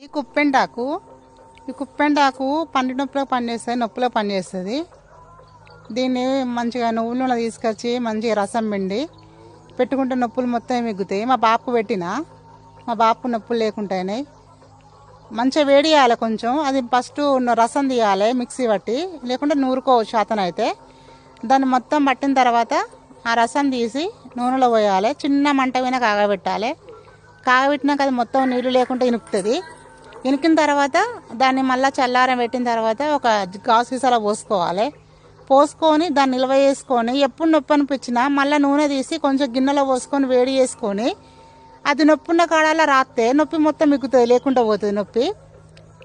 ఈ కుప్పెండాకు పంటి నొప్పిలో పనిచేస్తుంది, నొప్పిలో పనిచేస్తుంది. దీన్ని మంచిగా నువ్వుల నూనె తీసుకొచ్చి మంచిగా రసం పిండి పెట్టుకుంటే నొప్పులు మొత్తం మిగ్గుతాయి. మా బాపుకు పెట్టినా, మా బాపుకు నొప్పులు లేకుంటాయి. మంచిగా వేడి చేయాలి కొంచెం. అది ఫస్ట్ రసం తీయాలి మిక్సీ పట్టి, లేకుంటే నూరుకోవచ్చు శాతం అయితే. దాన్ని మొత్తం పట్టిన తర్వాత ఆ రసం తీసి నూనెలో పోయాలి. చిన్న మంట మీద కాగబెట్టాలి. కాగబెట్టినాక అది మొత్తం నీళ్ళు లేకుండా ఇనుకుతుంది. ఇనికిన తర్వాత దాన్ని మళ్ళీ చల్లారం పెట్టిన తర్వాత ఒక గాజు సీసాలో పోసుకోవాలి. పోసుకొని దాన్ని నిల్వ చేసుకొని ఎప్పుడు నొప్పి అనిపించినా మళ్ళీ నూనె తీసి కొంచెం గిన్నెలో పోసుకొని వేడి చేసుకొని అది నొప్పి ఉన్న కాడాల రాస్తే నొప్పి మొత్తం మిగుతుంది, లేకుండా పోతుంది నొప్పి.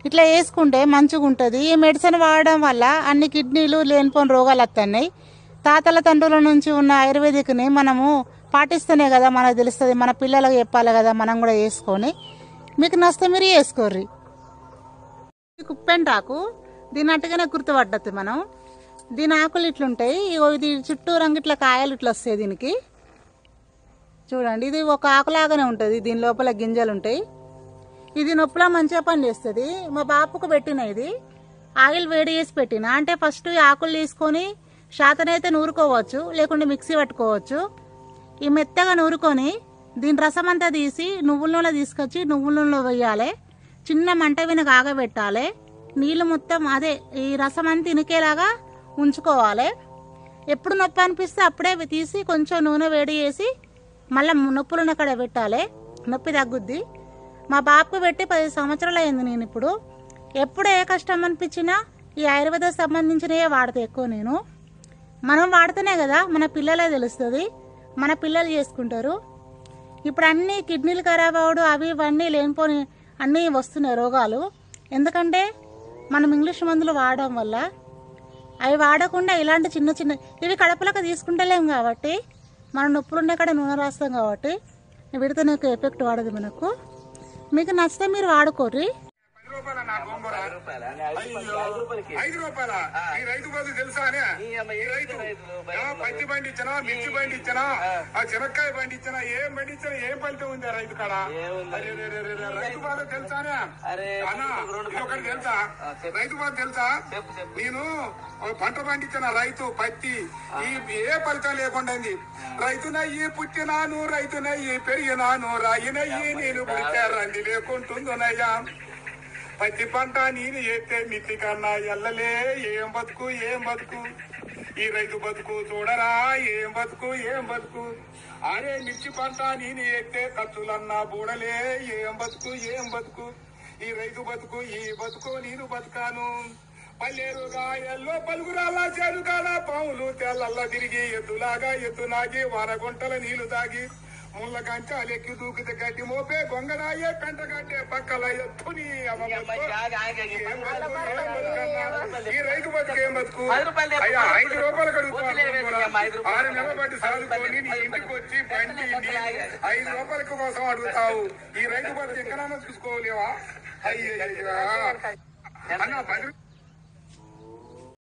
ఇట్లా వేసుకుంటే మంచిగా ఉంటుంది. ఈ మెడిసిన్ వాడడం వల్ల అన్ని కిడ్నీలు లేనిపోని రోగాలు వస్తున్నాయి. తాతల తండ్రుల నుంచి ఉన్న ఆయుర్వేదిక్ని మనము పాటిస్తేనే కదా మనకు తెలుస్తుంది. మన పిల్లలకు చెప్పాలి కదా, మనం కూడా వేసుకొని. మీకు నచ్చితే మీరు వేసుకోర్రి. కుప్పెంటాకు దీని అట్టుగానే గుర్తుపట్టద్దు మనం. దీని ఆకులు ఇట్లుంటాయి. ఇది చుట్టూ రంగు ఇట్లా కాయలు ఇట్లా వస్తాయి దీనికి. చూడండి, ఇది ఒక ఆకులాగానే ఉంటుంది. దీని లోపల గింజలు ఉంటాయి. ఇది నొప్పిలో మంచిగా పనిచేస్తుంది. మా బాపుకు పెట్టిన ఇది ఆయిల్ వేడి చేసి పెట్టిన. అంటే ఫస్ట్ ఈ ఆకులు తీసుకొని శాతనైతే నూరుకోవచ్చు, లేకుంటే మిక్సీ పట్టుకోవచ్చు. ఈ మెత్తగా నూరుకొని దీని రసం అంతా తీసి నువ్వుల నూనె తీసుకొచ్చి నువ్వుల నూనెలో వేయాలి. చిన్న మంట మీద కాగబెట్టాలి. నీళ్ళు మొత్తం అదే ఈ రసం అంతా ఇనికేలాగా ఉంచుకోవాలి. ఎప్పుడు నొప్పి అనిపిస్తే అప్పుడే తీసి కొంచెం నూనె వేడి చేసి మళ్ళీ నొప్పులున్న కడ పెట్టాలి. నొప్పి తగ్గుద్ది. మా బాబుకు పెట్టి 10 సంవత్సరాలు అయింది. నేను ఇప్పుడు ఎప్పుడు ఏ కష్టం అనిపించినా ఈ ఆయుర్వేద సంబంధించినవే వాడతా ఎక్కువ. నేను మనం వాడితేనే కదా మన పిల్లలే తెలుస్తుంది, మన పిల్లలు చేసుకుంటారు. ఇప్పుడు అన్ని కిడ్నీలు ఖరాబ్ అవడం అవి ఇవన్నీ లేనిపోని అన్నీ వస్తున్నాయి రోగాలు. ఎందుకంటే మనం ఇంగ్లీష్ మందులు వాడడం వల్ల. అవి వాడకుండా ఇలాంటి చిన్న చిన్న ఇవి కడపలకు తీసుకుంటలేము కాబట్టి, మనం నొప్పులున్న కాడ నూనె రాస్తాం కాబట్టి వీడితో నీకు ఎఫెక్ట్ వాడదు మనకు. మీకు నచ్చితే మీరు వాడుకోర్రి. 10 రూపాయల నా గోంగూర 5 రూపాయల. ఈ రైతు బదులు తెలుసా అని? ఈ రైతు పత్తి పండించినా, మిర్చి పండించినా, ఆ చెనక్కాయ పండించినా, ఏం పండించినా ఏం ఫలితం ఉంది ఆ రైతు కాడ? రైతు బాధ తెలుసా అన్న? ఇది ఒకటి తెలుసా? రైతు బాధ తెలుసా? నేను పంట పండించిన రైతు పత్తి ఏ ఫలితం లేకుండా రైతునయ్యి పుట్టినాను, రైతునయ్యి పెరిగినాను, రాయినయ్యి నేను పుట్టే రండి లేకుంటుందనయ్యా. పత్తి పంట నేను ఎత్తే మిత్తి కన్నా ఎల్లలే. ఏం బతుకు ఏం బతుకు ఈ రైతు బతుకు చూడరా, ఏం బతుకు ఏం బతుకు. అరే మిర్చి పంట నేను ఎత్తే ఖర్చులన్నా బూడలే. ఏం బతుకు ఏం బతుకు ఈ రైతు బతుకు. ఈ బతుకు నేను బతుకాను. పల్లెరుగా ఎల్లో పలుగురాల చెరుగాల పాములు తెల్లల్లా తిరిగి ఎద్దులాగా ఎద్దునాగి వారగుంటల నీళ్లు తాగి ముళ్ళ కంచాలెక్కి దూకితే గడ్డి మోపే గొంగనాయే పెంట కట్టే పక్కల ఎత్తుని ఈ రైతు బతుకు ఏం బతుకు? 5 రూపాయలు కడుగుతాను. 6 నెలల బట్టి సాదుకొని నీ ఇంటికి వచ్చి బండి 5 రూపాయల కోసం అడుగుతావు. ఈ రైతు బతుకు ఎక్కడైనా చూసుకోలేవా? అయ్యో అన్న 10